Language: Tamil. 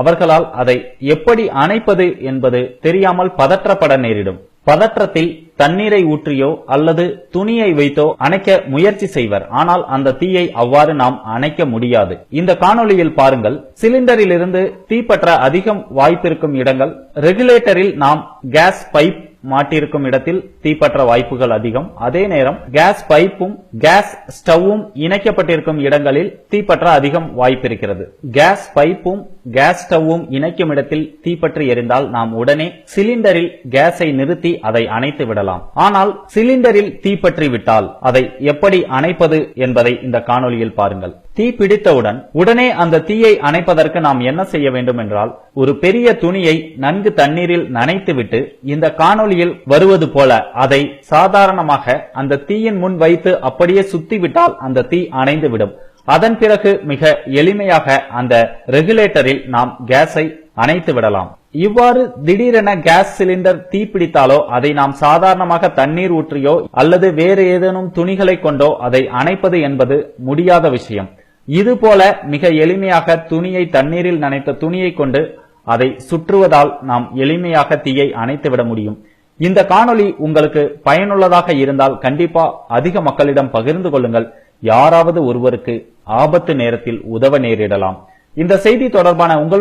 அவர்களால் அதை எப்படி அணைப்பது என்பது தெரியாமல் பதற்றப்பட நேரிடும். பதற்றத்தில் தண்ணீரை ஊற்றியோ அல்லது துணியை வைத்தோ அணைக்க முயற்சி செய்வர். ஆனால் அந்த தீயை அவ்வாறு நாம் அணைக்க முடியாது. இந்த காணொளியில் பாருங்கள், சிலிண்டரில் இருந்து தீப்பற்ற அதிகம் வாய்ப்பிருக்கும் இடங்கள், ரெகுலேட்டரில் நாம் கேஸ் பைப் மாட்டிருக்கும் இடத்தில் தீப்பற்ற வாய்ப்புகள் அதிகம். அதே நேரம் கேஸ் பைப்பும் கேஸ் ஸ்டவ்வும் இணைக்கப்பட்டிருக்கும் இடங்களில் தீப்பற்ற அதிகம் வாய்ப்பிருக்கிறது. கேஸ் பைப்பும் கேஸ் ஸ்டவ்வும் இணைக்கும் இடத்தில் தீப்பற்றி எரிந்தால் நாம் உடனே சிலிண்டரில் கேஸை நிறுத்தி அதை அணைத்து விடலாம். ஆனால் சிலிண்டரில் தீப்பற்றி விட்டால் அதை எப்படி அணைப்பது என்பதை இந்த காணொளியில் பாருங்கள். தீ பிடித்தவுடன் உடனே அந்த தீயை அணைப்பதற்கு நாம் என்ன செய்ய வேண்டும் என்றால், ஒரு பெரிய துணியை நன்கு தண்ணீரில் நனைத்துவிட்டு இந்த காணொளியில் வருவது போல அதை சாதாரணமாக அந்த தீயின் முன் வைத்து அப்படியே சுத்திவிட்டால் அந்த தீ அணைந்துவிடும். அதன் பிறகு மிக எளிமையாக அந்த ரெகுலேட்டரில் நாம் கேஸை அணைத்து விடலாம். இவ்வாறு திடீரென கேஸ் சிலிண்டர் தீப்பிடித்தாலோ அதை நாம் சாதாரணமாக தண்ணீர் ஊற்றியோ அல்லது வேறு ஏதேனும் துணிகளை கொண்டோ அதை அணைப்பது என்பது முடியாத விஷயம். இதுபோல மிக எளிமையாக துணியை தண்ணீரில் நனைத்த துணியை கொண்டு அதை சுற்றுவதால் நாம் எளிமையாக தீயை அணைத்துவிட முடியும். இந்த காணொளி உங்களுக்கு பயனுள்ளதாக இருந்தால் கண்டிப்பா அதிக மக்களிடம் பகிர்ந்து கொள்ளுங்கள். யாராவது ஒருவருக்கு ஆபத்து நேரத்தில் உதவ நேரிடலாம். இந்த செய்தி தொடர்பான உங்களுடைய